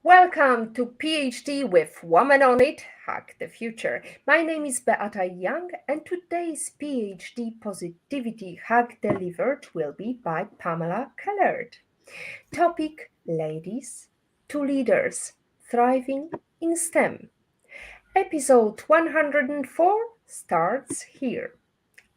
Welcome to PhD with Woman on It, Hack the Future. My name is Beata Young, and today's PhD Positivity Hack delivered will be by Pamela Kellert. Topic: Ladies to Leaders Thriving in STEM. Episode 104 starts here.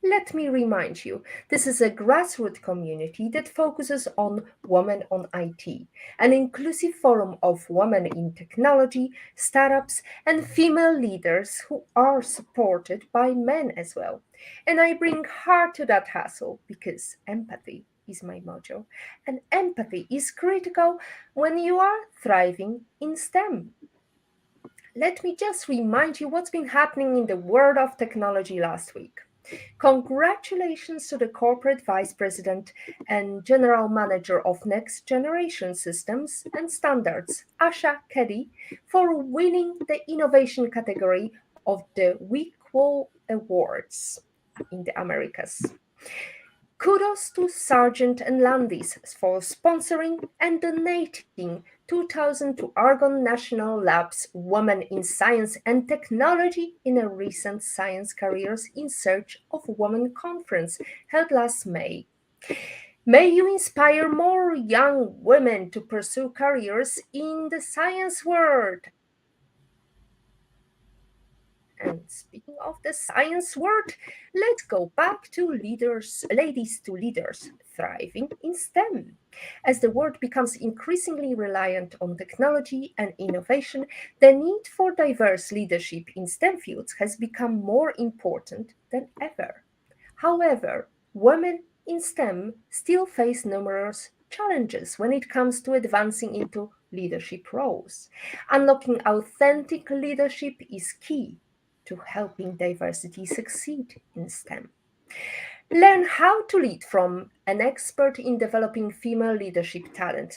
Let me remind you, this is a grassroots community that focuses on women on IT, an inclusive forum of women in technology, startups, and female leaders who are supported by men as well. And I bring heart to that hustle because empathy is my motto, and empathy is critical when you are thriving in STEM. Let me just remind you what's been happening in the world of technology last week. Congratulations to the corporate vice president and general manager of Next Generation Systems and Standards, Asha Keddy, for winning the innovation category of the WeQual Awards in the Americas. Kudos to Sargent and Landis for sponsoring and donating 2000 to Argonne National Labs Women in Science and Technology in a recent Science Careers in Search of Women conference held last May. May you inspire more young women to pursue careers in the science world. And speaking of the science world, let's go back to leaders, ladies to leaders thriving in STEM. As the world becomes increasingly reliant on technology and innovation, the need for diverse leadership in STEM fields has become more important than ever. However, women in STEM still face numerous challenges when it comes to advancing into leadership roles. Unlocking authentic leadership is key to helping diversity succeed in STEM. Learn how to lead from an expert in developing female leadership talent.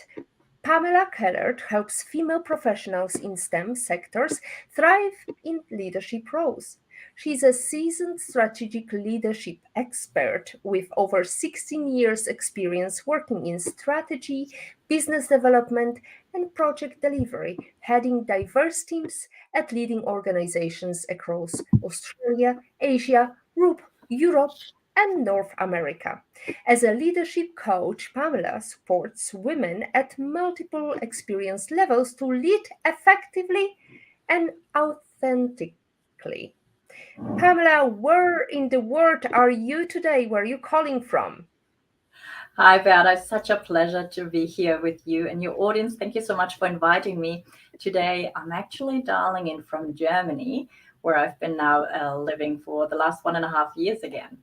Pamela Kellert helps female professionals in STEM sectors thrive in leadership roles. She's a seasoned strategic leadership expert with over 16 years' experience working in strategy, business development, and project delivery, heading diverse teams at leading organizations across Australia, Asia, Europe, and North America. As a leadership coach, Pamela supports women at multiple experience levels to lead effectively and authentically. Pamela, where in the world are you today? Where are you calling from? Hi, Beata. It's such a pleasure to be here with you and your audience. Thank you so much for inviting me. Today, I'm actually dialing in from Germany, where I've been now living for the last 1.5 years again.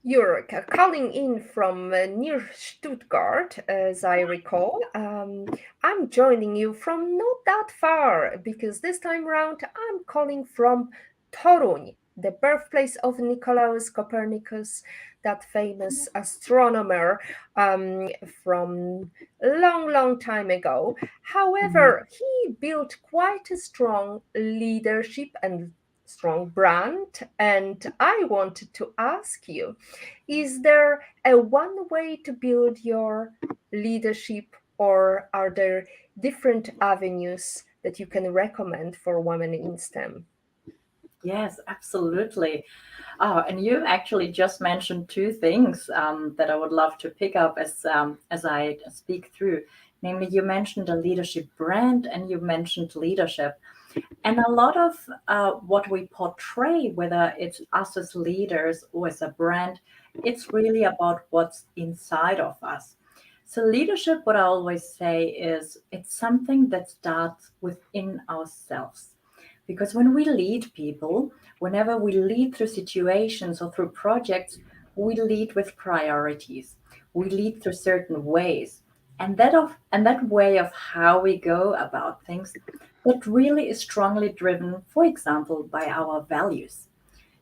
You're calling in from near Stuttgart, as I recall. I'm joining you from not that far because this time round I'm calling from Toruń, the birthplace of Nicolaus Copernicus, that famous astronomer from a long, long time ago. Mhm. However, he built quite a strong leadership and strong brand, and I wanted to ask you, is there a one way to build your leadership, or are there different avenues that you can recommend for women in STEM? Yes, absolutely. Oh, and you actually just mentioned two things that I would love to pick up as I speak through. Namely, you mentioned a leadership brand and you mentioned leadership. And a lot of what we portray, whether it's us as leaders or as a brand, it's really about what's inside of us. So, leadership, what I always say is it's something that starts within ourselves. Because when we lead people, whenever we lead through situations or through projects, we lead with priorities. We lead through certain ways. And that way of how we go about things that really is strongly driven, for example, by our values.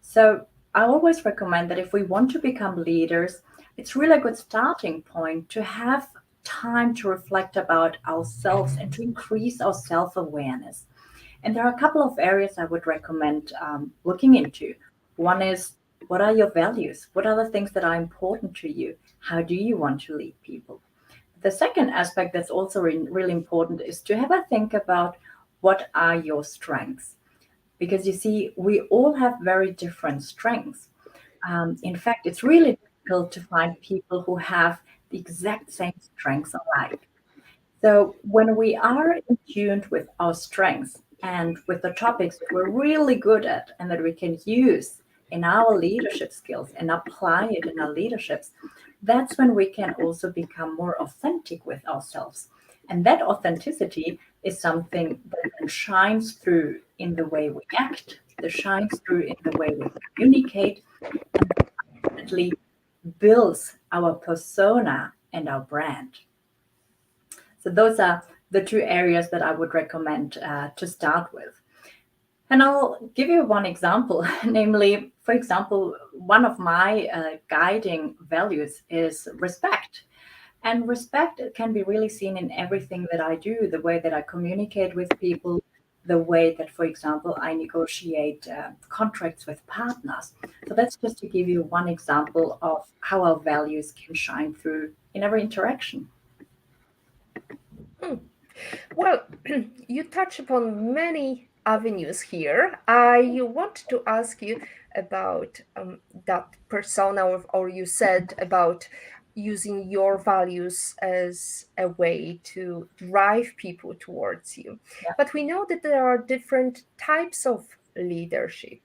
So I always recommend that if we want to become leaders, it's really a good starting point to have time to reflect about ourselves and to increase our self awareness. And there are a couple of areas I would recommend looking into. One is, what are your values? What are the things that are important to you? How do you want to lead people? The second aspect that's also really important is to have a think about what are your strengths. Because you see, we all have very different strengths. In fact, it's really difficult to find people who have the exact same strengths alike. So when we are in tune with our strengths and with the topics that we're really good at and that we can use in our leadership skills and apply it in our leaderships, that's when we can also become more authentic with ourselves. And that authenticity is something that then shines through in the way we act, that shines through in the way we communicate, and that ultimately builds our persona and our brand. So those are the two areas that I would recommend to start with. And I'll give you one example, namely, for example, one of my guiding values is respect. And respect can be really seen in everything that I do, the way that I communicate with people, the way that, for example, I negotiate contracts with partners. So that's just to give you one example of how our values can shine through in every interaction. Hmm. Well, you touch upon many avenues here. I want to ask you about that persona, or you said about using your values as a way to drive people towards you. Yeah, But we know that there are different types of leadership.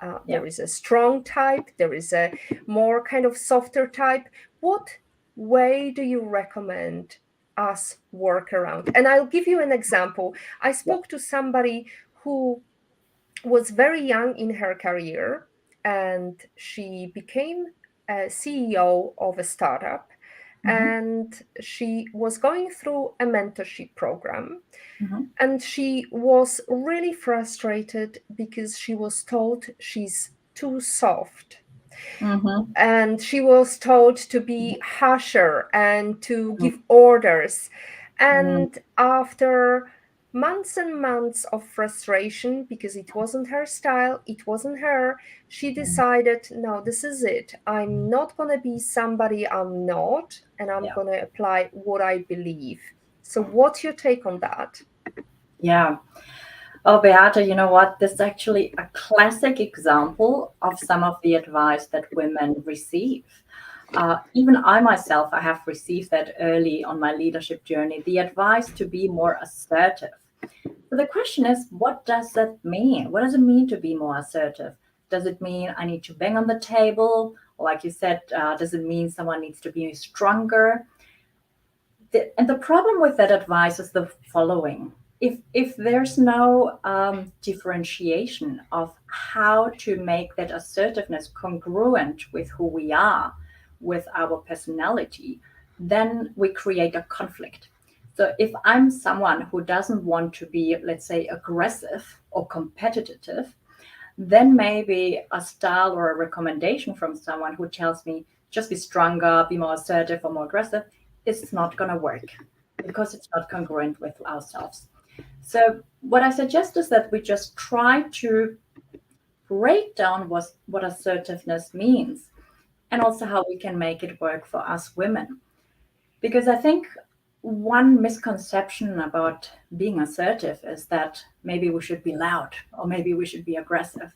yeah. There is a strong type, there is a more kind of softer type. What way do you recommend us work around? And I'll give you an example. I Yeah. spoke to somebody who was very young in her career, and she became a CEO of a startup, Hmm. and she was going through a mentorship program, Hmm. and she was really frustrated because she was told she's too soft, Hmm. and she was told to be harsher and to give orders. Hmm. And after months and months of frustration, because it wasn't her style, it wasn't her, she decided, no, this is it. I'm not going to be somebody I'm not, and I'm Yeah. going to apply what I believe. So, what's your take on that? Yeah. Oh, Beata, you know what? This is actually a classic example of some of the advice that women receive. Even I myself, I have received that early on my leadership journey, the advice to be more assertive. So the question is, what does that mean? What does it mean to be more assertive? Does it mean I need to bang on the table? Or like you said, does it mean someone needs to be stronger? And the problem with that advice is the following. If there's no differentiation of how to make that assertiveness congruent with who we are, with our personality, then we create a conflict. So if I'm someone who doesn't want to be, let's say, aggressive or competitive, then maybe a style or a recommendation from someone who tells me just be stronger, be more assertive or more aggressive, is not going to work because it's not congruent with ourselves. So what I suggest is that we just try to break down what assertiveness means and also how we can make it work for us women. Because I think one misconception about being assertive is that maybe we should be loud or maybe we should be aggressive.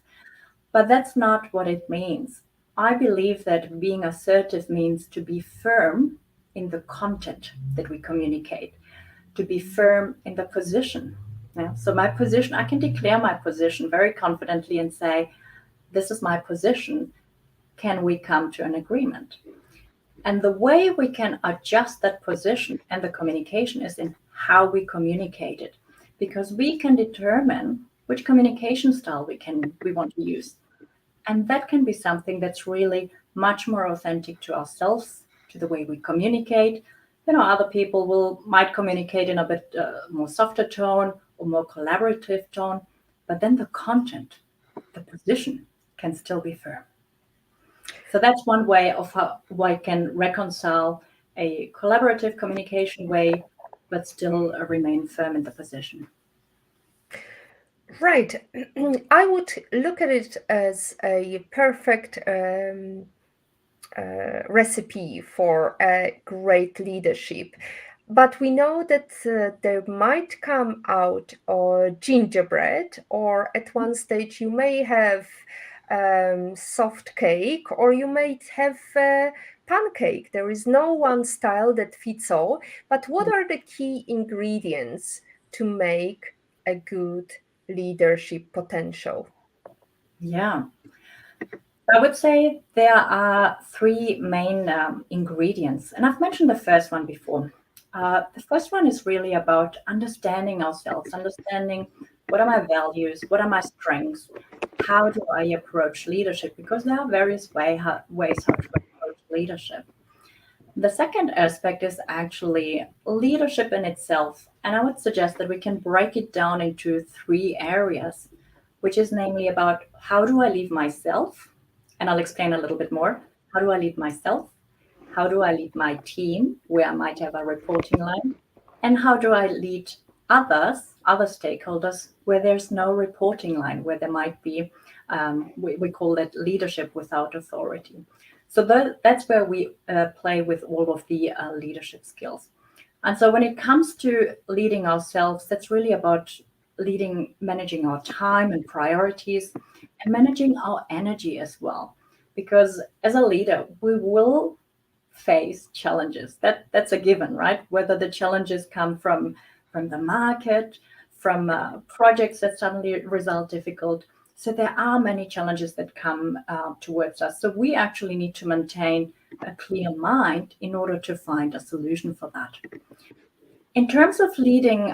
But that's not what it means. I believe that being assertive means to be firm in the content that we communicate, to be firm in the position. Yeah? So, my position, I can declare my position very confidently and say, this is my position. Can we come to an agreement? And the way we can adjust that position and the communication is in how we communicate it, because we can determine which communication style we want to use, and that can be something that's really much more authentic to ourselves, to the way we communicate. Other people will might communicate in a bit more softer tone or more collaborative tone, but then the content, the position can still be firm. So that's one way of how I can reconcile a collaborative communication way, but still remain firm in the position. Right. I would look at it as a perfect recipe for a great leadership. But we know that there might come out gingerbread, or at one stage you may have soft cake, or you might have pancake. There is no one style that fits all. But what are the key ingredients to make a good leadership potential? Yeah, I would say there are three main ingredients, and I've mentioned the first one before. The first one is really about understanding ourselves, understanding what are my values, what are my strengths, how do I approach leadership, because there are various ways how to approach leadership. The second aspect is actually leadership in itself, and I would suggest that we can break it down into three areas, which is namely about how do I lead myself, and I'll explain a little bit more. How do I lead myself? How do I lead my team, where I might have a reporting line? And how do I lead other stakeholders, where there's no reporting line, where there might be, we call that leadership without authority. So that's where we play with all of the leadership skills. And so when it comes to leading ourselves, that's really about managing our time and priorities, and managing our energy as well. Because as a leader, we will face challenges. That's a given, right? Whether the challenges come from the market, from projects that suddenly result difficult. So there are many challenges that come towards us. So we actually need to maintain a clear mind in order to find a solution for that. In terms of leading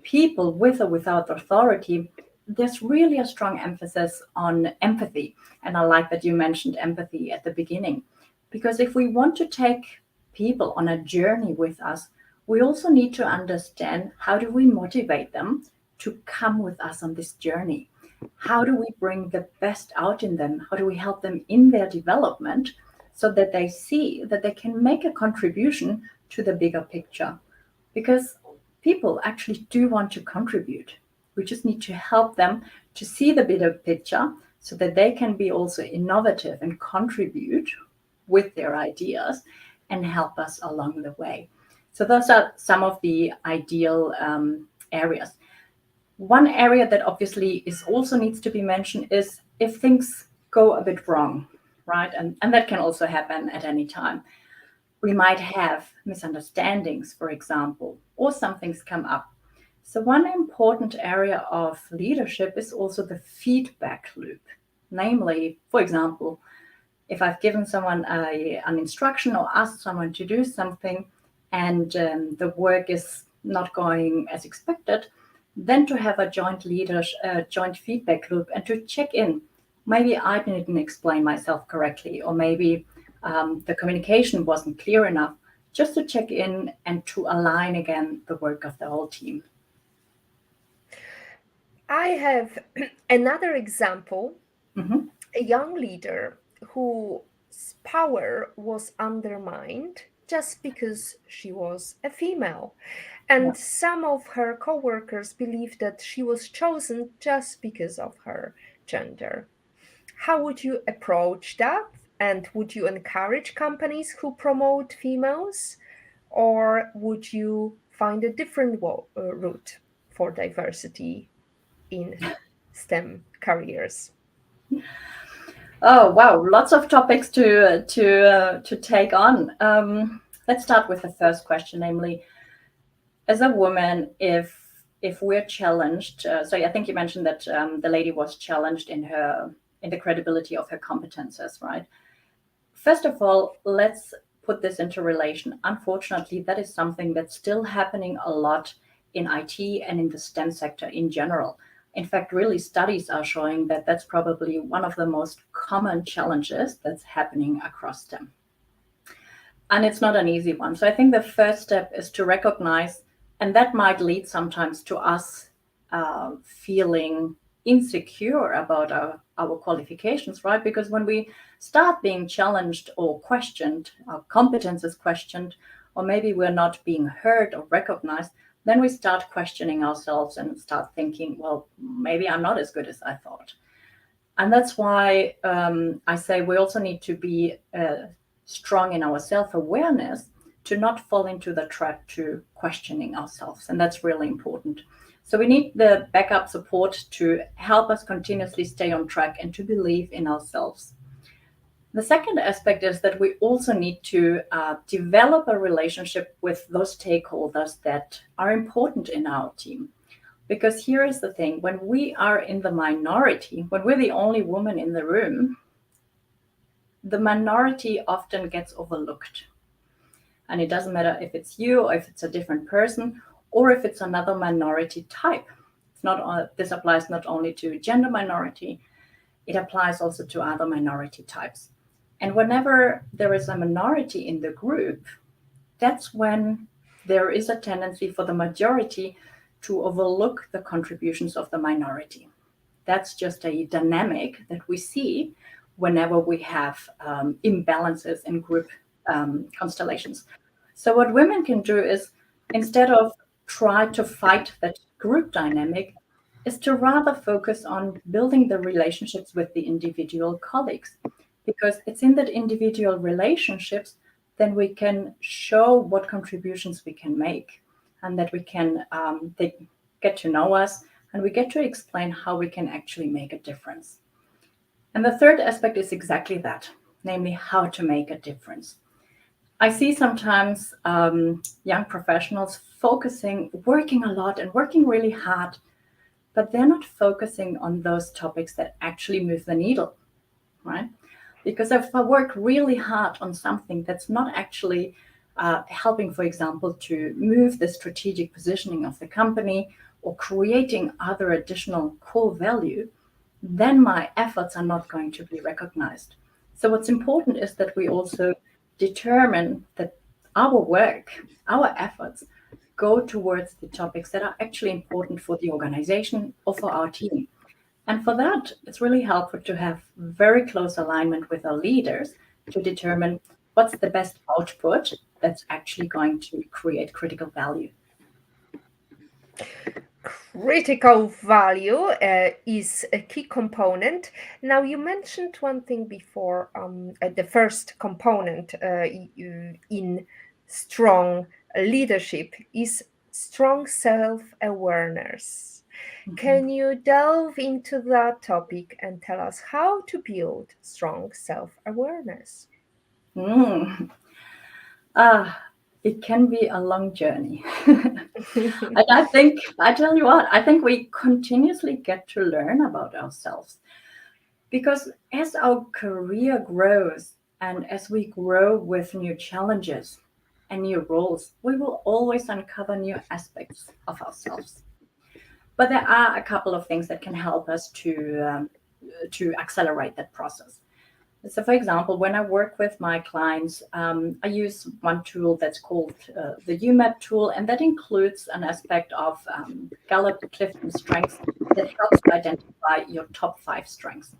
people with or without authority, there's really a strong emphasis on empathy. And I like that you mentioned empathy at the beginning, because if we want to take people on a journey with us, we also need to understand how do we motivate them to come with us on this journey? How do we bring the best out in them? How do we help them in their development so that they see that they can make a contribution to the bigger picture? Because people actually do want to contribute. We just need to help them to see the bigger picture so that they can be also innovative and contribute with their ideas and help us along the way. So those are some of the ideal areas. One area that obviously is also needs to be mentioned is if things go a bit wrong, right? And that can also happen at any time. We might have misunderstandings, for example, or something's come up. So, one important area of leadership is also the feedback loop. Namely, for example, if I've given someone an instruction or asked someone to do something and the work is not going as expected, then to have a joint feedback loop and to check in. Maybe I didn't explain myself correctly, or maybe the communication wasn't clear enough, just to check in and to align again the work of the whole team. I have another example, Hmm. a young leader whose power was undermined just because she was a female. Yeah. And some of her coworkers believed that she was chosen just because of her gender. How would you approach that? And would you encourage companies who promote females? Or would you find a different route for diversity in STEM careers? Oh wow, lots of topics to take on. Let's start with the first question, namely, as a woman, if we're challenged, so I think you mentioned that the lady was challenged in the credibility of her competences, right? First of all, let's put this into relation. Unfortunately, that is something that's still happening a lot in IT and in the STEM sector in general. In fact, really, studies are showing that that's probably one of the most common challenges that's happening across STEM. And it's not an easy one. So I think the first step is to recognize, and that might lead sometimes to us feeling insecure about our qualifications, right? Because when we start being challenged or questioned, our competence is questioned, or maybe we're not being heard or recognized, then we start questioning ourselves and start thinking, well, maybe I'm not as good as I thought. And that's why I say we also need to be strong in our self awareness to not fall into the trap to questioning ourselves. And that's really important. So we need the backup support to help us continuously stay on track and to believe in ourselves. The second aspect is that we also need to develop a relationship with those stakeholders that are important in our team. Because here is the thing, when we are in the minority, when we're the only woman in the room, the minority often gets overlooked. And it doesn't matter if it's you or if it's a different person or if it's another minority type. This applies not only to gender minority, it applies also to other minority types. And whenever there is a minority in the group, that's when there is a tendency for the majority to overlook the contributions of the minority. That's just a dynamic that we see whenever we have imbalances in group constellations. So what women can do is, instead of try to fight that group dynamic, is to rather focus on building the relationships with the individual colleagues. Because it's in that individual relationships, then we can show what contributions we can make, and that we can they get to know us, and we get to explain how we can actually make a difference. And the third aspect is exactly that, namely how to make a difference. I see sometimes young professionals working a lot and working really hard, but they're not focusing on those topics that actually move the needle, right? Because if I work really hard on something that's not actually helping, for example, to move the strategic positioning of the company or creating other additional core value, then my efforts are not going to be recognized. So what's important is that we also determine that our work, our efforts go towards the topics that are actually important for the organization or for our team. And for that, it's really helpful to have very close alignment with our leaders to determine what's the best output that's actually going to create critical value. Critical value is a key component. Now, you mentioned one thing before, the first component in strong leadership is strong self-awareness. Can you delve into that topic and tell us how to build strong self-awareness? Mm. Ah, it can be a long journey. And I tell you what, I think we continuously get to learn about ourselves. Because as our career grows and as we grow with new challenges and new roles, we will always uncover new aspects of ourselves. But there are a couple of things that can help us to accelerate that process. So, for example, when I work with my clients, I use one tool that's called the UMAP tool, and that includes an aspect of Gallup-Clifton strengths that helps you identify your top 5 strengths.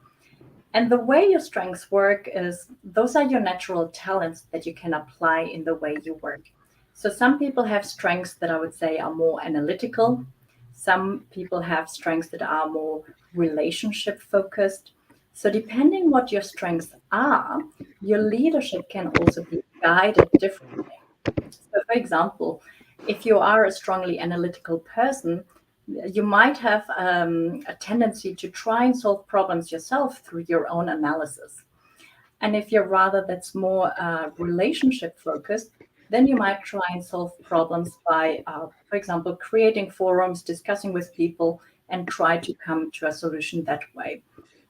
And the way your strengths work is those are your natural talents that you can apply in the way you work. So some people have strengths that I would say are more analytical. Some people have strengths that are more relationship focused. So depending what your strengths are, your leadership can also be guided differently. So for example, if you are a strongly analytical person, you might have a tendency to try and solve problems yourself through your own analysis. And if you're rather that's more relationship focused, then you might try and solve problems by, for example, creating forums, discussing with people, and try to come to a solution that way.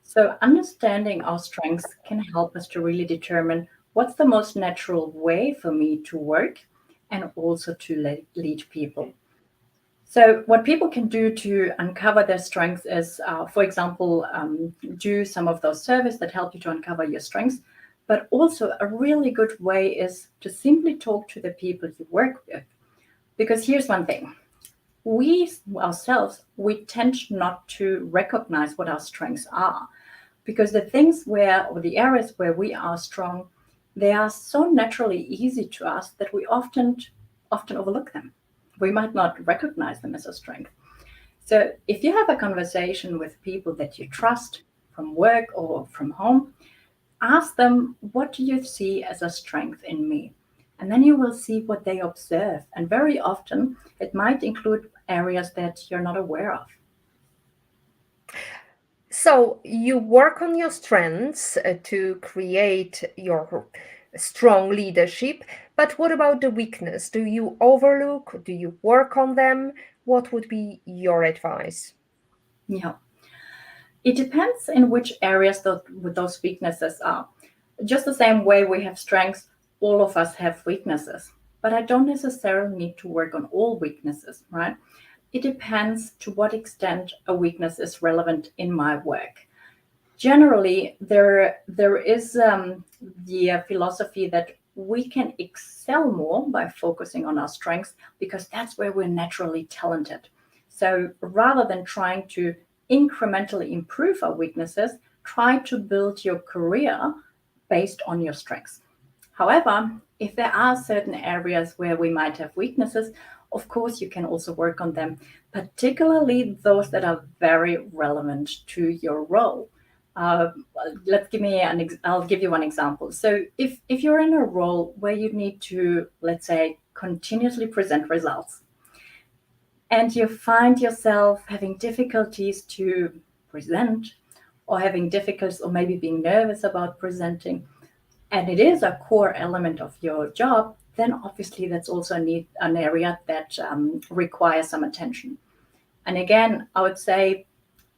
So understanding our strengths can help us to really determine what's the most natural way for me to work and also to lead people. So, what people can do to uncover their strengths is, for example, do some of those surveys that help you to uncover your strengths. But also, a really good way is to simply talk to the people you work with. Because here's one thing, we ourselves, we tend not to recognize what our strengths are. Because the things or the areas where we are strong, they are so naturally easy to us that we often overlook them. We might not recognize them as a strength. So if you have a conversation with people that you trust from work or from home, ask them, what do you see as a strength in me? And then you will see what they observe. And very often, it might include areas that you're not aware of. So you work on your strengths to create your strong leadership, but what about the weakness? Do you overlook? Do you work on them? What would be your advice? Yeah. It depends in which areas those weaknesses are. Just the same way we have strengths, all of us have weaknesses. But I don't necessarily need to work on all weaknesses, right? It depends to what extent a weakness is relevant in my work. Generally, there is the philosophy that we can excel more by focusing on our strengths because that's where we're naturally talented. So rather than trying to incrementally improve our weaknesses, try to build your career based on your strengths. However, if there are certain areas where we might have weaknesses, of course, you can also work on them, particularly those that are very relevant to your role. Uh, I'll give you one example. So if you're in a role where you need to, let's say, continuously present results, and you find yourself having difficulties to present, or having difficulties, or maybe being nervous about presenting, and it is a core element of your job, then obviously that's also an area that requires some attention. And again, I would say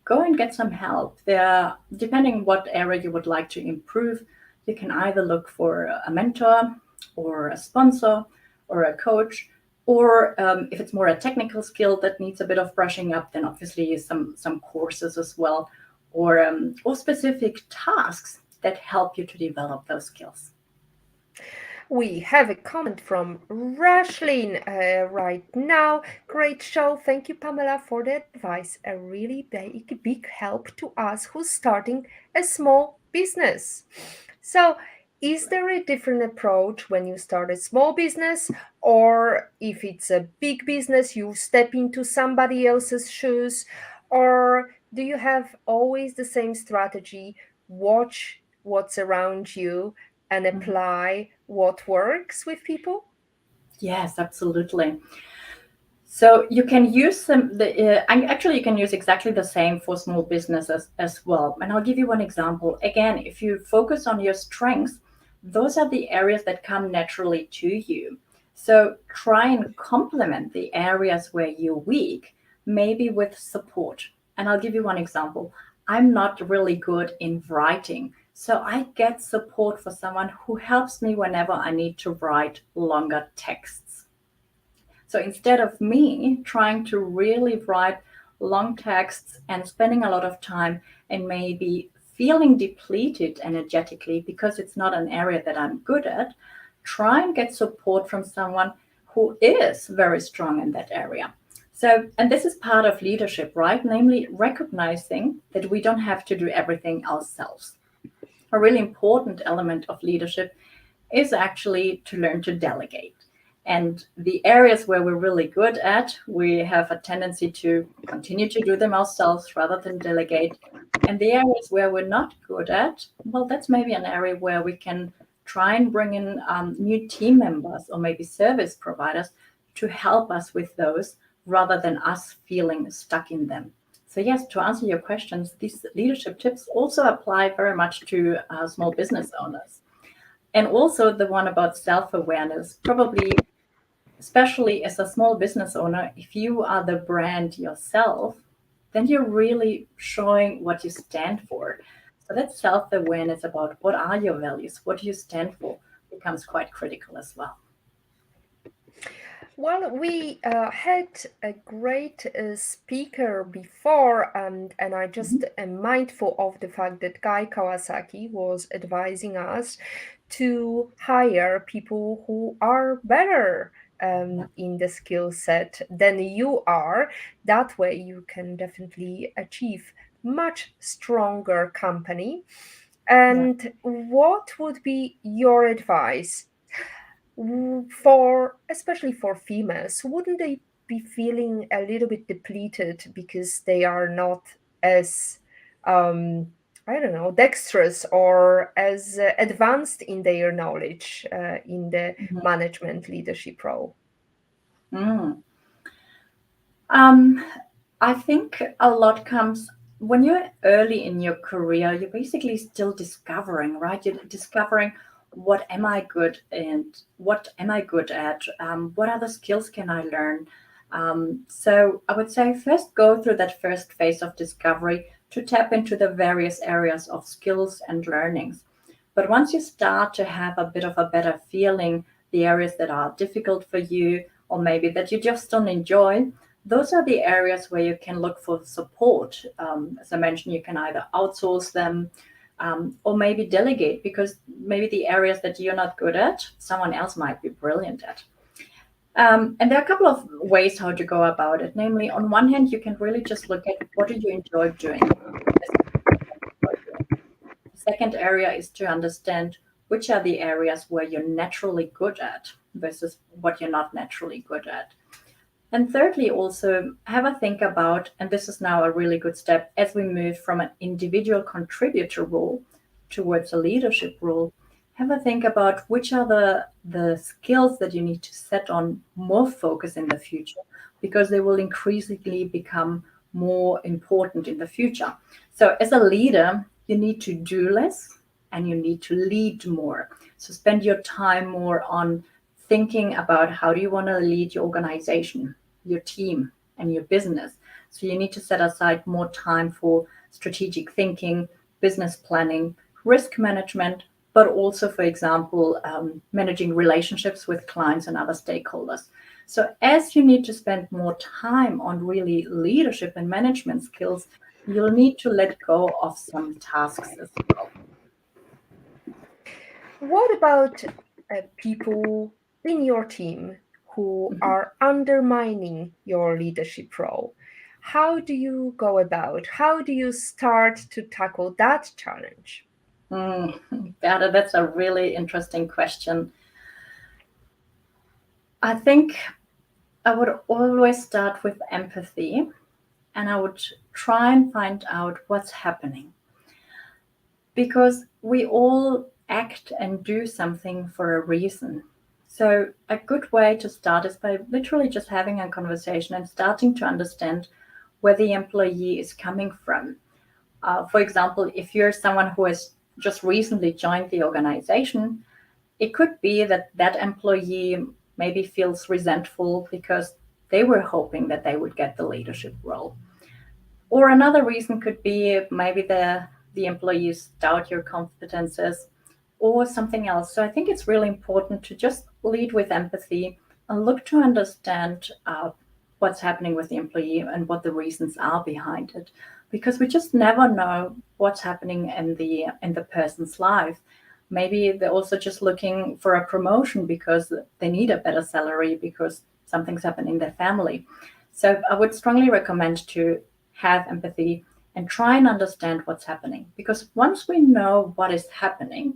go and get some help. There, depending what area you would like to improve, you can either look for a mentor or a sponsor or a coach, or if it's more a technical skill that needs a bit of brushing up, then obviously some courses as well, or specific tasks that help you to develop those skills. We have a comment from Rashlin right now. Great show. Thank you, Pamela, for the advice. A really big help to us who's starting a small business. So, is there a different approach when you start a small business, or if it's a big business, you step into somebody else's shoes, or do you have always the same strategy? Watch what's around you and Mhm. apply what works with people? Yes, absolutely. So you can use actually you can use exactly the same for small businesses as well. And I'll give you one example. Again, if you focus on your strengths, those are the areas that come naturally to you. So try and complement the areas where you're weak, maybe with support. And I'll give you one example. I'm not really good in writing. So I get support for someone who helps me whenever I need to write longer texts. So instead of me trying to really write long texts and spending a lot of time and maybe feeling depleted energetically because it's not an area that I'm good at, try and get support from someone who is very strong in that area. So, and this is part of leadership, right? Namely, recognizing that we don't have to do everything ourselves. A really important element of leadership is actually to learn to delegate. And the areas where we're really good at, we have a tendency to continue to do them ourselves rather than delegate. And the areas where we're not good at, well, that's maybe an area where we can try and bring in new team members or maybe service providers to help us with those rather than us feeling stuck in them. So, yes, to answer your questions, these leadership tips also apply very much to small business owners. And also the one about self awareness, probably, especially as a small business owner, if you are the brand yourself, then you're really showing what you stand for. So that self awareness about what are your values, what do you stand for, becomes quite critical as well. Well, we had a great speaker before, and I Mhm. just am mindful of the fact that Guy Kawasaki was advising us to hire people who are better Yeah, in the skill set than you are. That way, you can definitely achieve much stronger company. yeah. And what would be your advice for especially for females? Wouldn't they be feeling a little bit depleted because they are not as um, I don't know, dexterous or as advanced in their knowledge in the Mhm. management leadership role? Mm. Um, I think a lot comes when you're early in your career, you're basically still discovering, right? You're discovering what am I good and what am I good at? What other skills can I learn? So I would say first go through that first phase of discovery to tap into the various areas of skills and learnings. But once you start to have a bit of a better feeling, the areas that are difficult for you, or maybe that you just don't enjoy, those are the areas where you can look for support. As I mentioned, you can either outsource them or maybe delegate because maybe the areas that you're not good at, someone else might be brilliant at. And there are a couple of ways how to go about it. Namely, on one hand, you can really just look at what do you enjoy doing. What is it that you enjoy doing? The second area is to understand which are the areas where you're naturally good at versus what you're not naturally good at. And thirdly, also have a think about, and this is now a really good step as we move from an individual contributor role towards a leadership role. Have a think about which are the skills that you need to set on more focus in the future because they will increasingly become more important in the future. So, as a leader, you need to do less and you need to lead more. So, spend your time more on thinking about how do you want to lead your organization, your team, and your business. So you need to set aside more time for strategic thinking, business planning, risk management, but also, for example, managing relationships with clients and other stakeholders. So, as you need to spend more time on really leadership and management skills, you'll need to let go of some tasks as well. What about people in your team who Mhm. are undermining your leadership role? How do you go about? How do you start to tackle that challenge? Mm, Beata, that's a really interesting question. I think I would always start with empathy and I would try and find out what's happening because we all act and do something for a reason. So, a good way to start is by literally just having a conversation and starting to understand where the employee is coming from. For example, if you're someone who has just recently joined the organization, it could be that that employee maybe feels resentful because they were hoping that they would get the leadership role. Or another reason could be maybe the employees doubt your competences or something else. So I think it's really important to just lead with empathy and look to understand what's happening with the employee and what the reasons are behind it, because we just never know what's happening in the person's life. Maybe they're also just looking for a promotion because they need a better salary because something's happened in their family. So I would strongly recommend to have empathy and try and understand what's happening. Because once we know what is happening,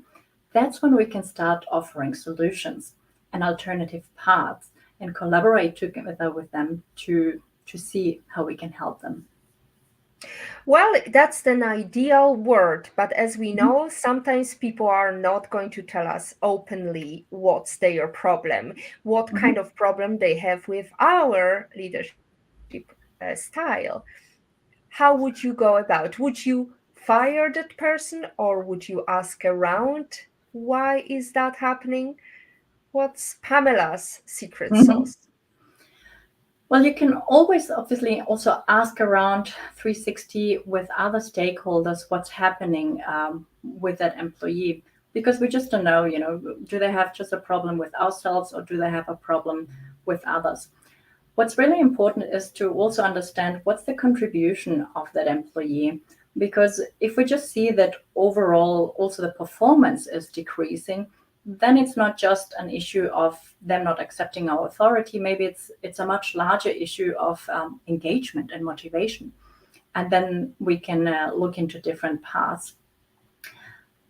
that's when we can start offering solutions and alternative paths and collaborate together with them to see how we can help them. Well, that's an ideal word, but as we Mhm. know, sometimes people are not going to tell us openly what's their problem, what Mhm. kind of problem they have with our leadership style. How would you go about? Would you fire that person or would you ask around why is that happening? What's Pamela's secret Mhm. sauce? Well, you can always obviously also ask around 360 with other stakeholders what's happening with that employee because we just don't know, do they have just a problem with ourselves or do they have a problem with others? What's really important is to also understand what's the contribution of that employee. Because if we just see that overall also the performance is decreasing, then it's not just an issue of them not accepting our authority. Maybe it's a much larger issue of engagement and motivation. And then we can look into different paths.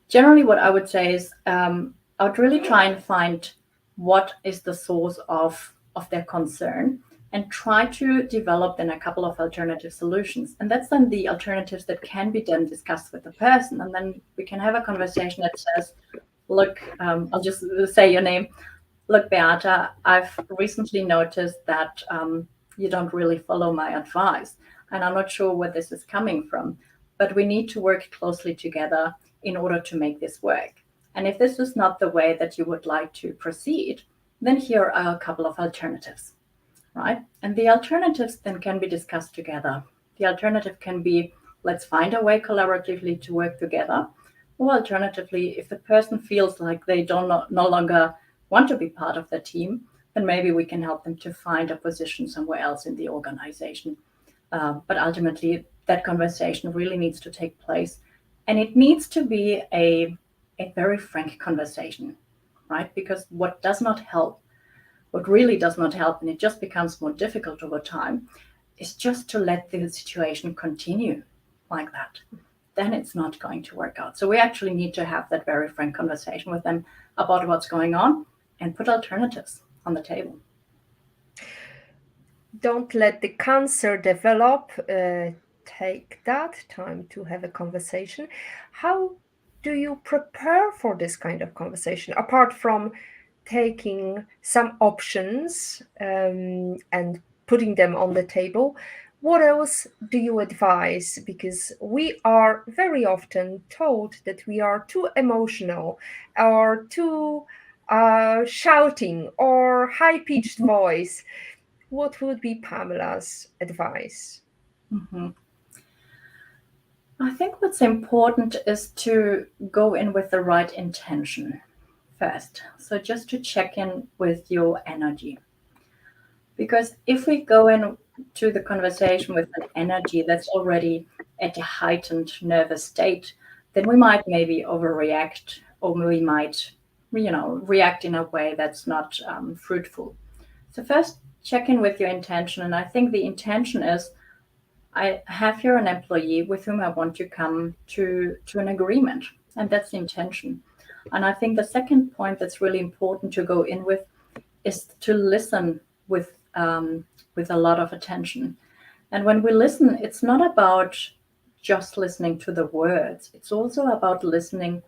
Generally, what I would say is I would really try and find what is the source of their concern and try to develop then a couple of alternative solutions. And that's then the alternatives that can be then discussed with the person. And then we can have a conversation that says, look, I'll just say your name. Look, Beata, I've recently noticed that you don't really follow my advice, and I'm not sure where this is coming from, but we need to work closely together in order to make this work. And if this is not the way that you would like to proceed, then here are a couple of alternatives, right? And the alternatives then can be discussed together. The alternative can be, let's find a way collaboratively to work together. Or alternatively, if the person feels like they no longer want to be part of the team, then maybe we can help them to find a position somewhere else in the organization. But ultimately, that conversation really needs to take place. And it needs to be a very frank conversation, right? Because what does not help, what really does not help, and it just becomes more difficult over time, is just to let the situation continue like that. Then it's not going to work out. So we actually need to have that very frank conversation with them about what's going on and put alternatives on the table. Don't let the cancer develop. Take that time to have a conversation. How do you prepare for this kind of conversation, apart from taking some options and putting them on the table? What else do you advise? Because we are very often told that we are too emotional or too shouting or high-pitched voice. What would be Pamela's advice? Mm-hmm. I think what's important is to go in with the right intention first. So just to check in with your energy. Because if we go in to the conversation with an energy that's already at a heightened nervous state, then we might maybe overreact, or we might, react in a way that's not fruitful. So first, check in with your intention, and I think the intention is, I have here an employee with whom I want to come to an agreement, and that's the intention. And I think the second point that's really important to go in with is to listen with a lot of attention. And when we listen, it's not about just listening to the words. It's also about listening.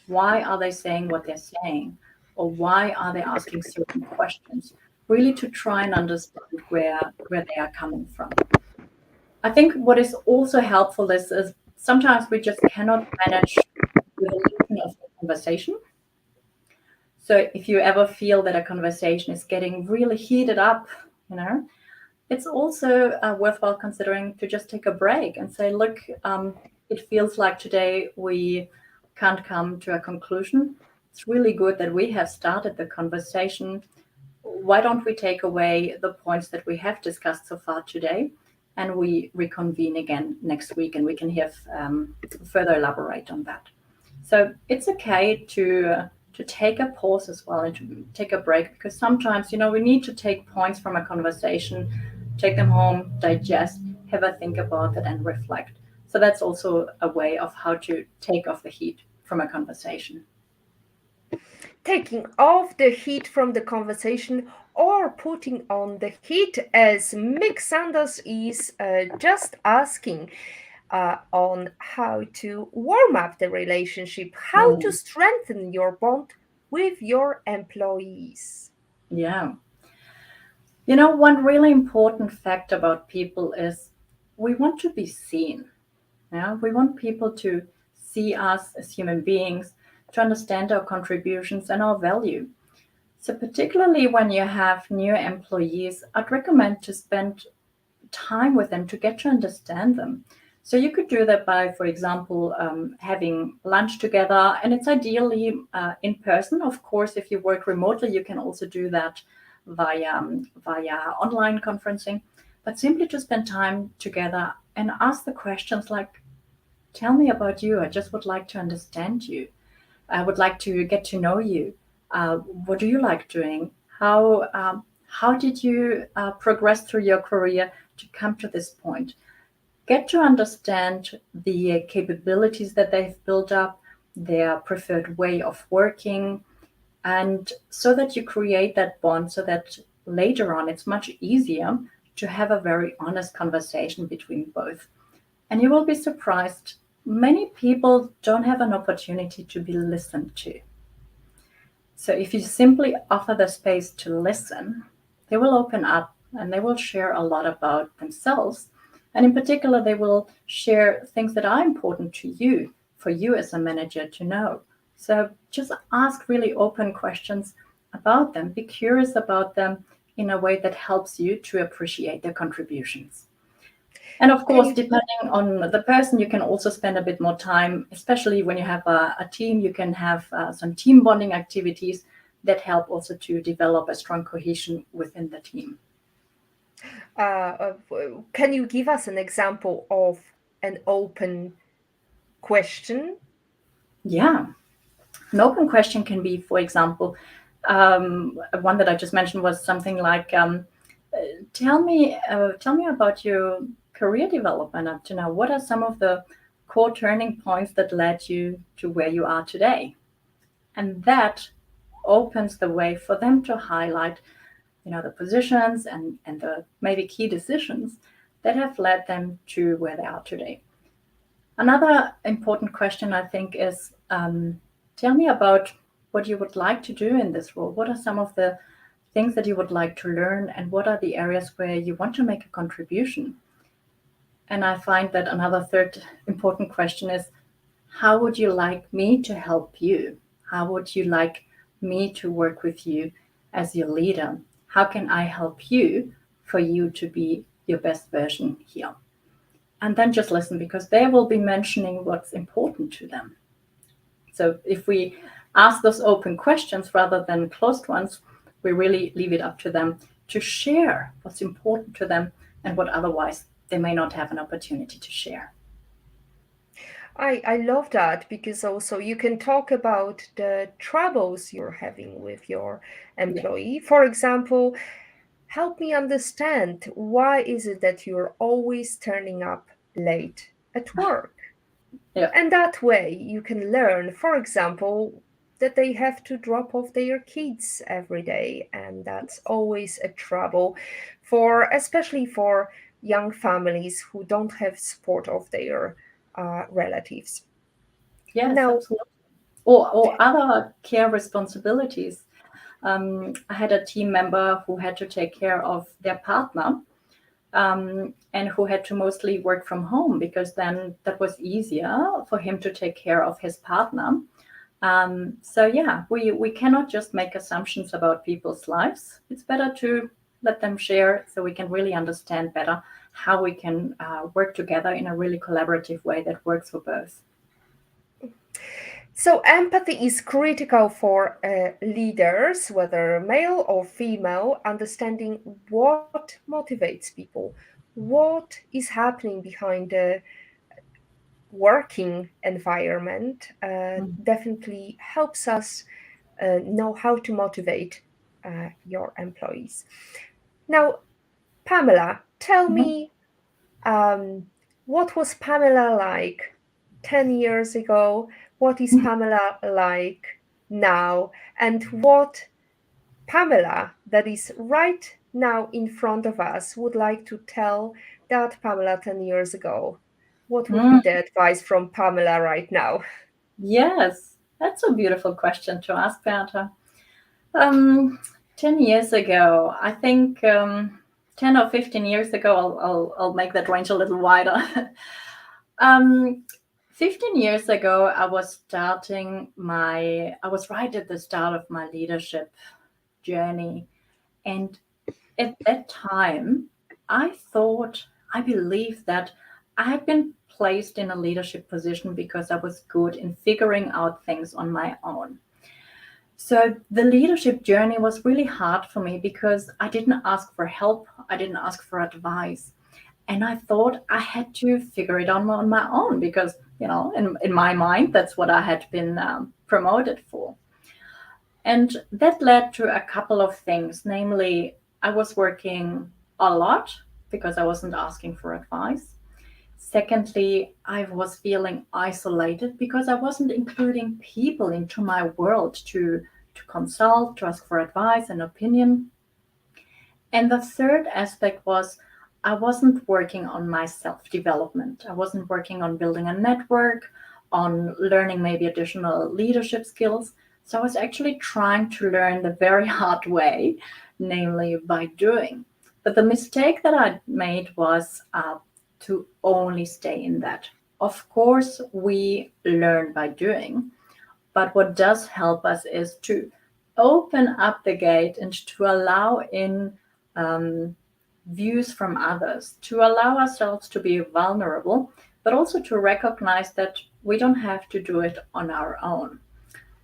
Why are they saying what they're saying, or why are they asking certain questions? Really, to try and understand where they are coming from. I think what is also helpful is sometimes we just cannot manage the evolution of the conversation. So if you ever feel that a conversation is getting really heated up, you know, it's also worthwhile considering to just take a break and say, look, it feels like today we can't come to a conclusion. It's really good that we have started the conversation. Why don't we take away the points that we have discussed so far today, and we reconvene again next week, and we can have further elaborate on that. So it's okay to take a pause as well and to take a break, because sometimes we need to take points from a conversation, take them home, digest, have a think about it, and reflect. So that's also a way of how to take off the heat from a conversation. Taking off the heat from the conversation or putting on the heat, as Mick Sanders is just asking on how to warm up the relationship, how to Hmm. strengthen your bond with your employees. Yeah. One really important fact about people is we want to be seen. Yeah, we want people to see us as human beings, to understand our contributions and our value. So, particularly when you have new employees, I'd recommend to spend time with them to get to understand them. So, you could do that by, for example, having lunch together, and it's ideally in person. Of course, if you work remotely, you can also do that via online conferencing. But simply to spend time together and ask the questions like, tell me about you. I just would like to understand you. I would like to get to know you. What do you like doing? How did you progress through your career to come to this point? Get to understand the capabilities that they've built up, their preferred way of working, and so that you create that bond, so that later on it's much easier to have a very honest conversation between both. And you will be surprised, many people don't have an opportunity to be listened to. So if you simply offer the space to listen, they will open up and they will share a lot about themselves. And in particular, they will share things that are important to you, for you as a manager to know. So just ask really open questions about them. Be curious about them in a way that helps you to appreciate their contributions. And of Can course, you depending on the person, you can also spend a bit more time, especially when you have a team. You can have some team bonding activities that help also to develop a strong cohesion within the team. can you give us an example of an open question? Yeah. An open question can be, for example, one that I just mentioned was something like, tell me about your career development up to now. What are some of the core turning points that led you to where you are today? And that opens the way for them to highlight, the positions and the maybe key decisions that have led them to where they are today. Another important question, I think, is tell me about what you would like to do in this role. What are some of the things that you would like to learn, and what are the areas where you want to make a contribution? And I find that another third important question is, how would you like me to help you? How would you like me to work with you as your leader? How can I help you for you to be your best version here? And then just listen, because they will be mentioning what's important to them. So if we ask those open questions rather than closed ones, we really leave it up to them to share what's important to them and what otherwise they may not have an opportunity to share. I love that because also you can talk about the troubles you're having with your Yeah. employee. For example, help me understand why is it that you're always turning up late at work? Yeah. And that way you can learn, for example, that they have to drop off their kids every day, and that's always a trouble for especially for young families who don't have support of their relatives. Yes, Now, absolutely. Or other care responsibilities. I had a team member who had to take care of their partner, and who had to mostly work from home because then that was easier for him to take care of his partner. So yeah, we cannot just make assumptions about people's lives. It's better to let them share so we can really understand better how we can work together in a really collaborative way that works for both. so empathy is critical for leaders, whether male or female, understanding what motivates people, what is happening behind the working environment, Mm-hmm. definitely helps us know how to motivate your employees. Now, Pamela, tell me, um, what was Pamela like 10 years ago? What is Pamela like now? And what Pamela, that is right now in front of us, would like to tell that Pamela 10 years ago? What would be Mm, the advice from Pamela right now? yes, that's a beautiful question to ask, Berta. Um, 10 years ago, I think 10 or 15 years ago, I'll make that range a little wider. um, 15 years ago, I was right at the start of my leadership journey. And at that time, I thought, I believed that I had been placed in a leadership position because I was good in figuring out things on my own. So the leadership journey was really hard for me because I didn't ask for help, I didn't ask for advice. And I thought I had to figure it out on my own because, in my mind, that's what I had been promoted for. And that led to a couple of things. Namely, I was working a lot because I wasn't asking for advice. Secondly, I was feeling isolated because I wasn't including people into my world to consult, to ask for advice and opinion. And the third aspect was I wasn't working on my self development. I wasn't working on building a network, on learning maybe additional leadership skills. So I was actually trying to learn the very hard way, namely by doing. But the mistake that I made was to only stay in that. Of course, we learn by doing, but what does help us is to open up the gate and to allow in um, views from others, to allow ourselves to be vulnerable, but also to recognize that we don't have to do it on our own.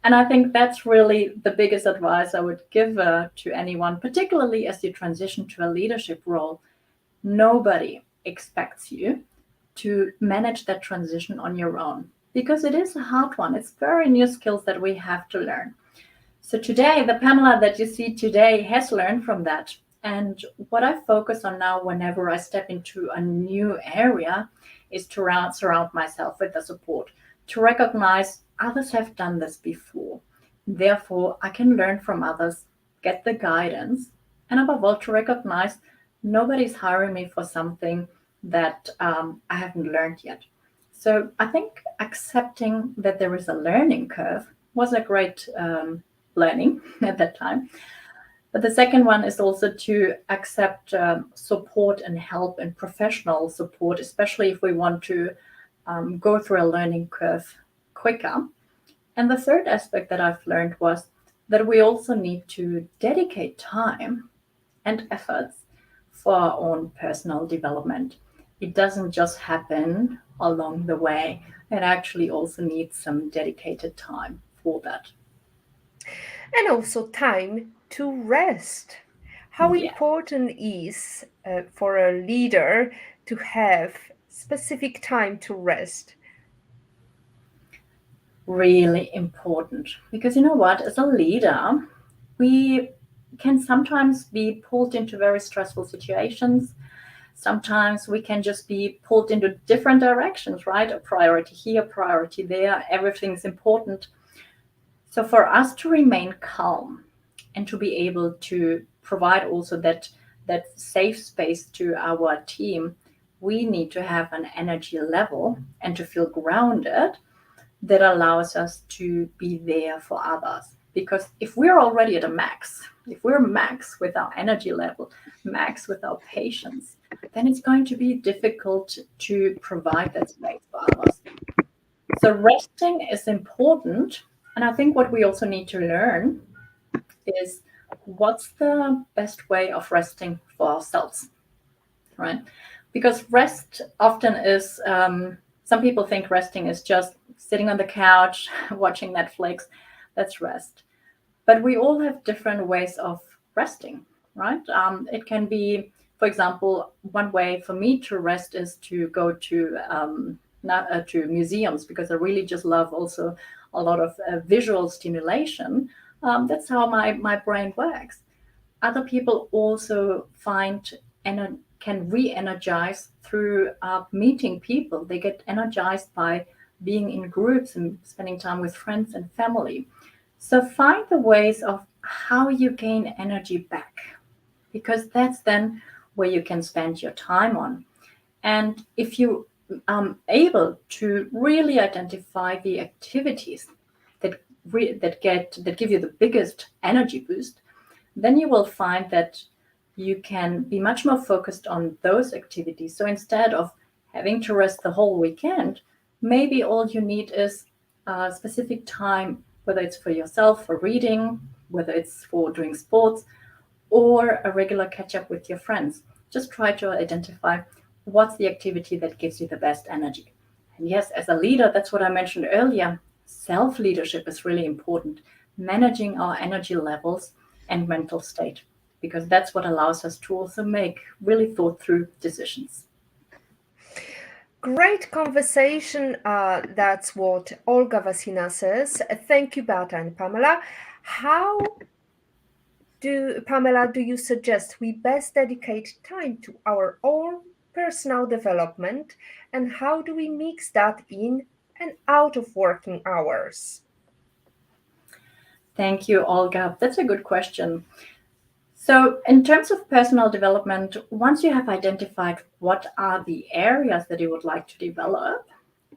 And I think that's really the biggest advice I would give to anyone, particularly as you transition to a leadership role. Nobody expects you to manage that transition on your own because it is a hard one. It's very new skills that we have to learn. So today, the Pamela that you see today has learned from that. And what I focus on now whenever I step into a new area is to surround myself with the support, to recognize others have done this before. Therefore, I can learn from others, get the guidance, and above all, to recognize nobody's hiring me for something that I haven't learned yet. So I think accepting that there is a learning curve was a great learning at that time. But the second one is also to accept support and help and professional support, especially if we want to go through a learning curve quicker. And the third aspect that I've learned was that we also need to dedicate time and efforts for our own personal development. It doesn't just happen along the way, it actually also needs some dedicated time for that. And also time to rest. How Yeah, important is for a leader to have specific time to rest? really important. Because you know what, as a leader, we can sometimes be pulled into very stressful situations. Sometimes we can just be pulled into different directions, right? A priority here, priority there, everything's important. So for us to remain calm and to be able to provide also that safe space to our team, we need to have an energy level and to feel grounded that allows us to be there for others. Because if we're already at a max, if we're max with our energy level, max with our patience, then it's going to be difficult to provide that space for others. So resting is important. And I think what we also need to learn is what's the best way of resting for ourselves, right? Because rest often is, some people think resting is just sitting on the couch, watching Netflix. That's rest. But we all have different ways of resting, right? It can be, for example, one way for me to rest is to go to not to museums because I really just love also a lot of visual stimulation. That's how my brain works. Other people also find and can re-energize through meeting people. They get energized by being in groups and spending time with friends and family. So find the ways of how you gain energy back, because that's then where you can spend your time on. And if you able to really identify the activities that give you the biggest energy boost, then you will find that you can be much more focused on those activities. So instead of having to rest the whole weekend, maybe all you need is a specific time, whether it's for yourself, for reading, whether it's for doing sports, or a regular catch up with your friends. Just try to identify what's the activity that gives you the best energy. And yes, as a leader, that's what I mentioned earlier. Self leadership is really important, managing our energy levels and mental state, because that's what allows us to also make really thought through decisions. Great conversation. That's what Olga Vasina says. Thank you, Beata and Pamela. How Pamela, do you suggest we best dedicate time to our own personal development, and how do we mix that in and out of working hours? Thank you, Olga. That's a good question. So, in terms of personal development, once you have identified what are the areas that you would like to develop,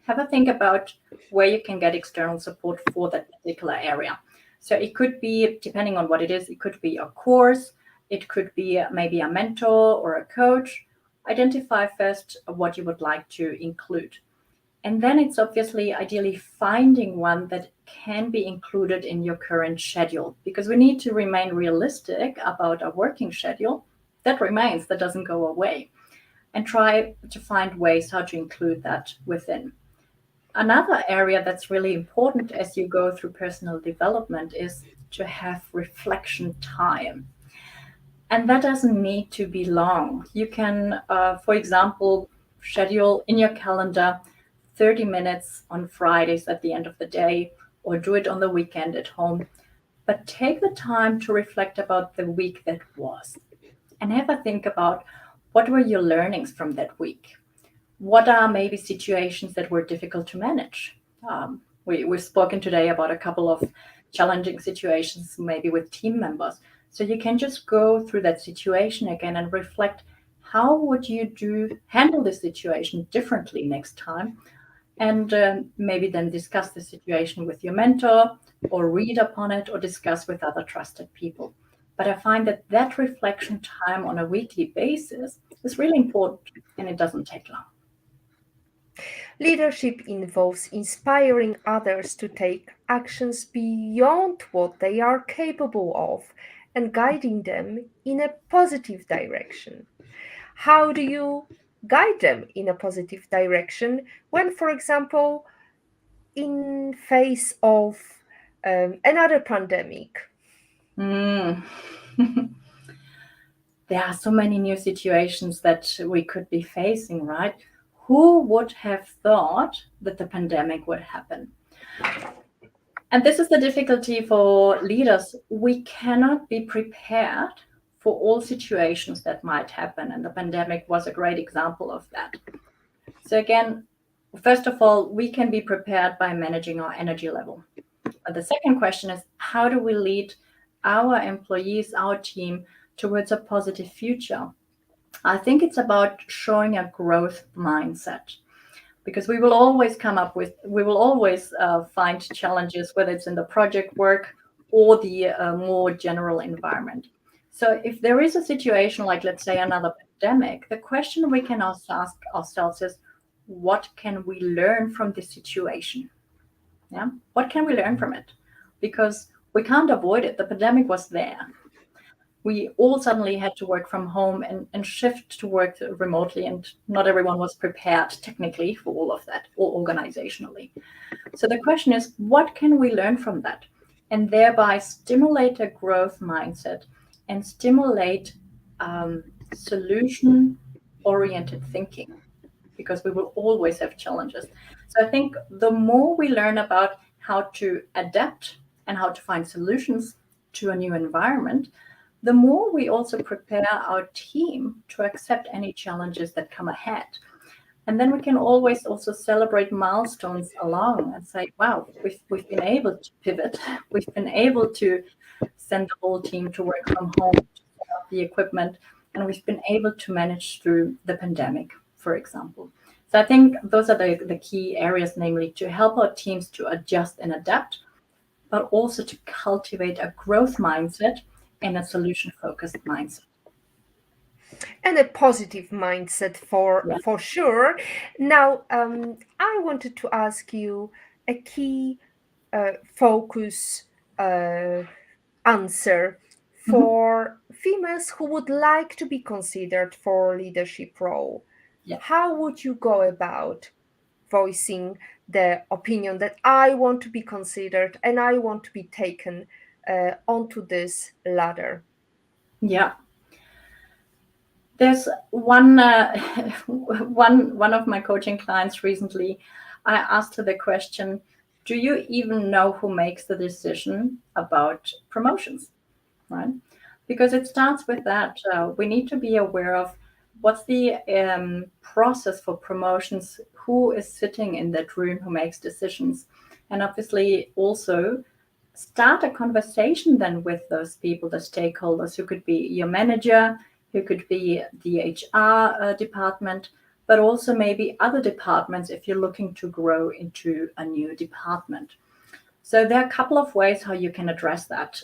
have a think about where you can get external support for that particular area. So, it could be, depending on what it is, it could be a course, it could be maybe a mentor or a coach. Identify first what you would like to include. And then it's obviously ideally finding one that can be included in your current schedule because we need to remain realistic about our working schedule. That remains, that doesn't go away. And try to find ways how to include that within. Another area that's really important as you go through personal development is to have reflection time. And that doesn't need to be long. You can, for example, schedule in your calendar 30 minutes on Fridays at the end of the day, or do it on the weekend at home. But take the time to reflect about the week that was and have a think about what were your learnings from that week? What are maybe situations that were difficult to manage? We've spoken today about a couple of challenging situations, maybe with team members. So you can just go through that situation again and reflect how would you handle this situation differently next time, and maybe then discuss the situation with your mentor or read upon it or discuss with other trusted people. But I find that that reflection time on a weekly basis is really important and it doesn't take long. Leadership involves inspiring others to take actions beyond what they are capable of and guiding them in a positive direction. How do you guide them in a positive direction when, for example, in face of another pandemic? Mm. There are so many new situations that we could be facing, right? Who would have thought that the pandemic would happen? And this is the difficulty for leaders. We cannot be prepared for all situations that might happen. And the pandemic was a great example of that. So, again, first of all, we can be prepared by managing our energy level. But the second question is how do we lead our employees, our team, towards a positive future? I think it's about showing a growth mindset because we will always find challenges, whether it's in the project work or the more general environment. So if there is a situation like, let's say, another pandemic, the question we can also ask ourselves is, what can we learn from this situation? Yeah, what can we learn from it? Because we can't avoid it. The pandemic was there. We all suddenly had to work from home and shift to work remotely, and not everyone was prepared technically for all of that or organizationally. So the question is, what can we learn from that? And thereby stimulate a growth mindset and stimulate solution oriented thinking because we will always have challenges. So I think the more we learn about how to adapt and how to find solutions to a new environment, the more we also prepare our team to accept any challenges that come ahead. And then we can always also celebrate milestones along and say, wow, we've been able to pivot. We've been able to send the whole team to work from home, to set up the equipment, and we've been able to manage through the pandemic, for example. So I think those are the key areas, namely to help our teams to adjust and adapt, but also to cultivate a growth mindset and a solution focused mindset. And a positive mindset Yeah. for sure. Now, I wanted to ask you a key focus answer Mhm. for females who would like to be considered for leadership role. Yeah. How would you go about voicing the opinion that I want to be considered and I want to be taken onto this ladder? Yeah. There's one one of my coaching clients recently. I asked her the question, "Do you even know who makes the decision about promotions?" Right? Because it starts with that. We need to be aware of what's the process for promotions, who is sitting in that room, who makes decisions, and obviously also start a conversation then with those people, the stakeholders, who could be your manager, who could be the HR department, but also maybe other departments if you're looking to grow into a new department. So there are a couple of ways how you can address that.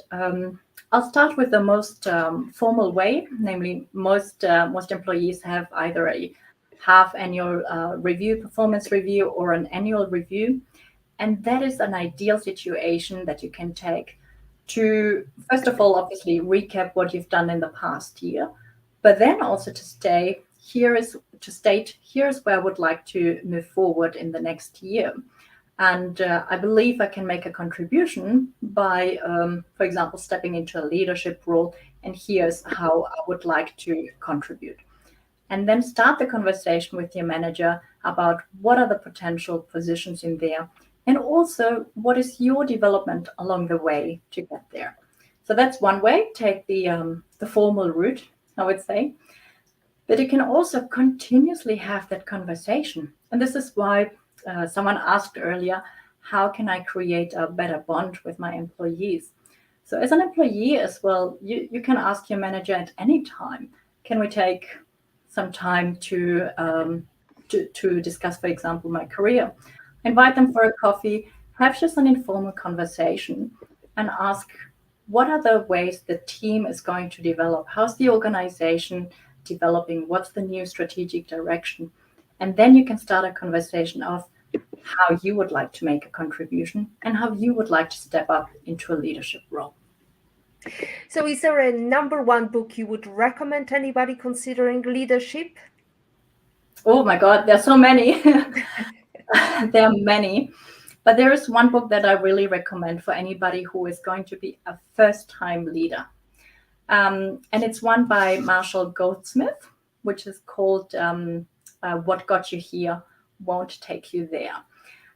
I'll start with the most formal way, namely most employees have either a half annual review, performance review, or an annual review. And that is an ideal situation that you can take to, first of all, obviously recap what you've done in the past year, but then also to state here's where I would like to move forward in the next year. And I believe I can make a contribution by, for example, stepping into a leadership role. And here's how I would like to contribute. And then start the conversation with your manager about what are the potential positions in there, and also what is your development along the way to get there. So that's one way. Take the formal route, I would say. But you can also continuously have that conversation. And this is why someone asked earlier, how can I create a better bond with my employees? So as an employee as well, you can ask your manager at any time, can we take some time to discuss, for example, my career? Invite them for a coffee, have just an informal conversation, and ask what are the ways the team is going to develop? How's the organization developing? What's the new strategic direction? And then you can start a conversation of how you would like to make a contribution and how you would like to step up into a leadership role. So is there a number one book you would recommend anybody considering leadership? Oh my God, there's so many. There are many. But there is one book that I really recommend for anybody who is going to be a first-time leader. And it's one by Marshall Goldsmith, which is called What Got You Here Won't Take You There.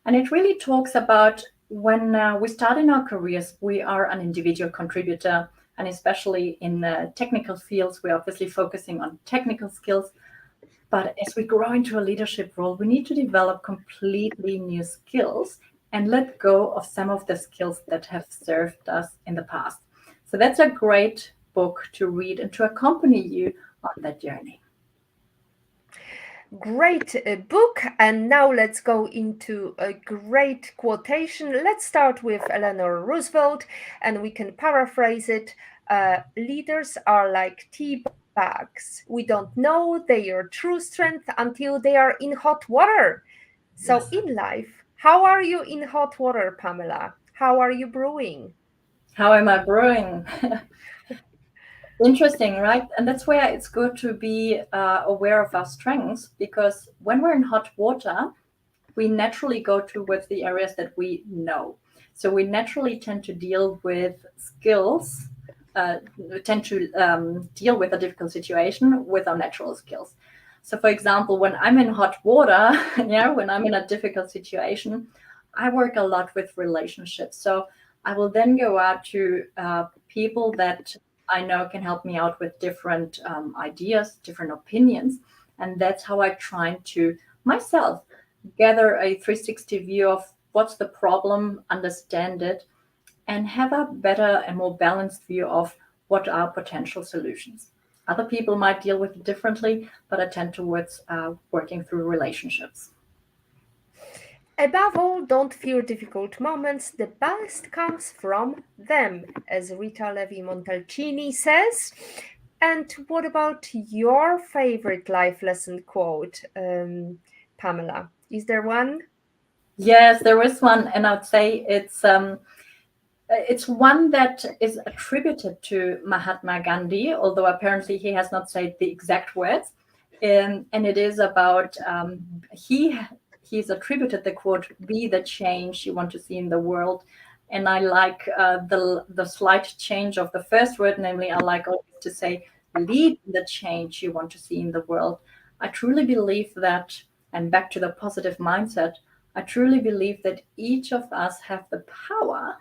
And it really talks about when we start in our careers, we are an individual contributor. And especially in technical fields, we're obviously focusing on technical skills. But as we grow into a leadership role, we need to develop completely new skills and let go of some of the skills that have served us in the past. So that's a great book to read and to accompany you on that journey. Great book. And now let's go into a great quotation. Let's start with Eleanor Roosevelt, and we can paraphrase it. Leaders are like tea bags. We don't know their true strength until they are in hot water. So Yes. in life, how are you in hot water, Pamela? How are you brewing? How am I brewing? Interesting, right? And that's where it's good to be aware of our strengths, because when we're in hot water, we naturally go towards the areas that we know. So we naturally tend to deal with skills, tend to deal with a difficult situation with our natural skills. So, for example, when I'm in hot water, yeah, when I'm in a difficult situation, I work a lot with relationships. So I will then go out to people that I know can help me out with different ideas, different opinions. And that's how I try to myself gather a 360 view of what's the problem, understand it, and have a better and more balanced view of what are potential solutions. Other people might deal with it differently, but I tend towards working through relationships. Above all, don't fear difficult moments. The best comes from them, as Rita Levi Montalcini says. And what about your favorite life lesson quote, Pamela? Is there one? Yes, there is one, and I'd say it's one that is attributed to Mahatma Gandhi, although apparently he has not said the exact words. And it is about he's attributed the quote, "Be the change you want to see in the world." And I like the slight change of the first word, namely, I like always to say, "Lead the change you want to see in the world." I truly believe that, and back to the positive mindset, I truly believe that each of us have the power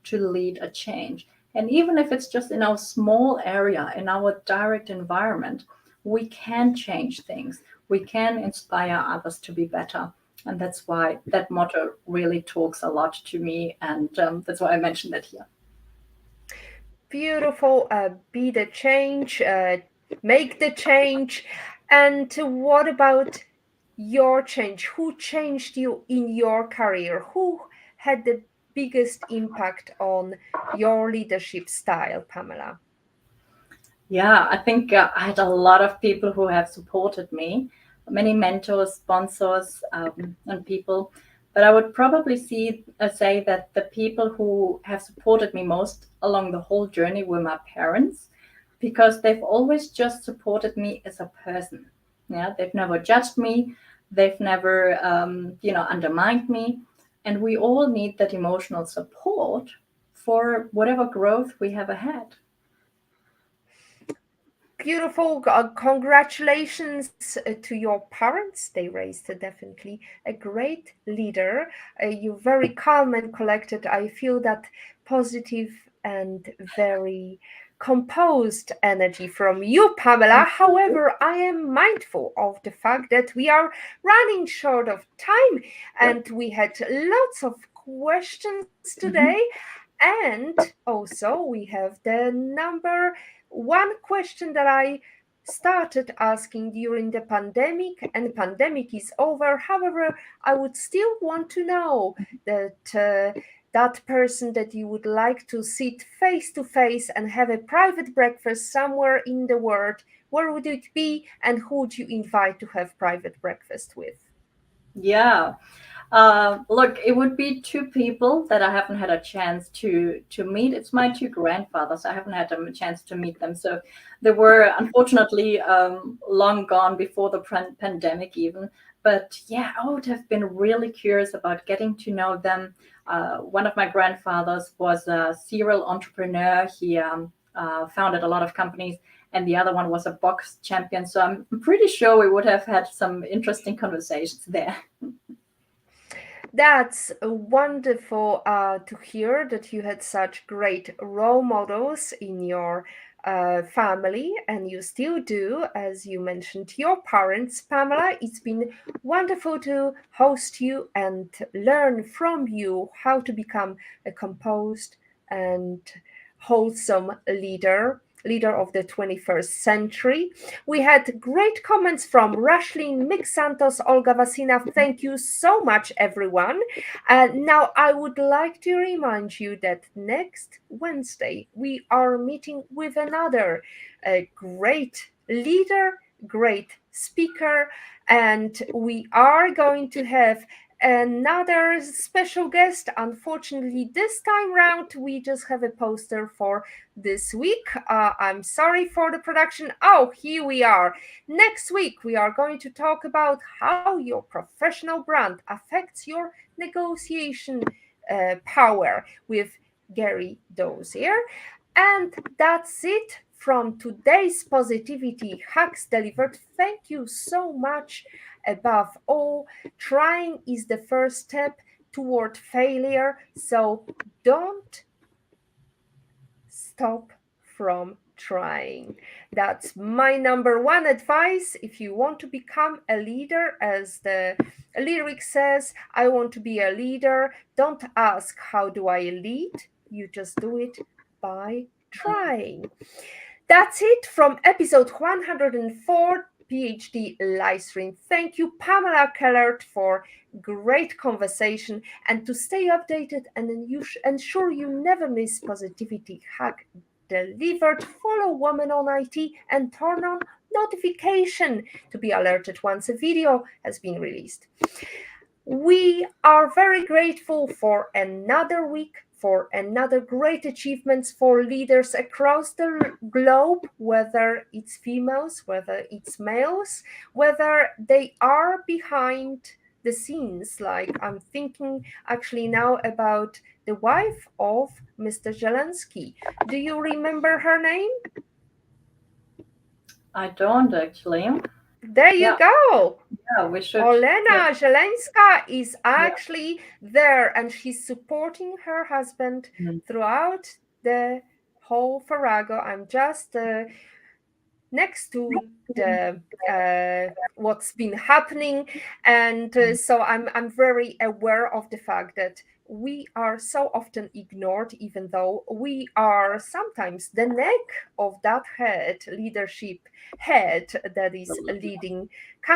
to lead a change. And even if it's just in our small area, in our direct environment, we can change things. We can inspire others to be better. And that's why that motto really talks a lot to me, and that's why I mentioned it here. Beautiful. Be the change, make the change. And what about your change? Who changed you in your career? Who had the biggest impact on your leadership style, Pamela? Yeah, I think I had a lot of people who have supported me, many mentors, sponsors, and people. But I would probably say that the people who have supported me most along the whole journey were my parents, because they've always just supported me as a person. Yeah, they've never judged me, they've never, undermined me, and we all need that emotional support for whatever growth we have ahead. Beautiful. Congratulations to your parents. They raised definitely a great leader. You're very calm and collected. I feel that positive and very composed energy from you, Pamela. However, I am mindful of the fact that we are running short of time and we had lots of questions today. Mhm. And also, we have the number one question that I started asking during the pandemic, and pandemic is over. However, I would still want to know that that person that you would like to sit face to face and have a private breakfast somewhere in the world, where would it be, and who would you invite to have private breakfast with? Yeah. Look, it would be two people that I haven't had a chance to meet. It's my two grandfathers. I haven't had a chance to meet them, so they were unfortunately long gone before the pandemic even. But yeah, I would have been really curious about getting to know them. One of my grandfathers was a serial entrepreneur. He founded a lot of companies, and the other one was a box champion. So I'm pretty sure we would have had some interesting conversations there. That's wonderful to hear that you had such great role models in your family, and you still do, as you mentioned, your parents, Pamela. It's been wonderful to host you and learn from you how to become a composed and wholesome leader of the 21st century. We had great comments from Rashlin, Mick Santos, Olga Vasina. Thank you so much, everyone. Now, I would like to remind you that next Wednesday we are meeting with another great leader, great speaker, and we are going to have another special guest. Unfortunately, this time round, we just have a poster for this week. I'm sorry for the production. Oh, here we are. Next week, we are going to talk about how your professional brand affects your negotiation power with Gary Dozier. And that's it from today's Positivity Hacks Delivered. Thank you so much. Above all, trying is the first step toward failure. So don't stop from trying. That's my number one advice. If you want to become a leader, as the lyric says, I want to be a leader, don't ask, how do I lead? You just do it by trying. That's it from episode 104 PhD live stream. Thank you, Pamela Kellert, for great conversation. And to stay updated and ensure you never miss Positivity Hack Delivered, follow Woman on IT and turn on notification to be alerted once a video has been released. We are very grateful for another week, for another great achievements for leaders across the globe, whether it's females, whether it's males, whether they are behind the scenes. Like I'm thinking actually now about the wife of Mr. Zelensky. Do you remember her name? I don't actually. There you Yeah, go. yeah, we should. Yeah, Olena Zelenska is yeah. actually there and she's supporting her husband Mm. throughout the whole farrago. I'm just next to the what's been happening, and so I'm very aware of the fact that we are so often ignored, even though we are sometimes the neck of that head leadership head that is leading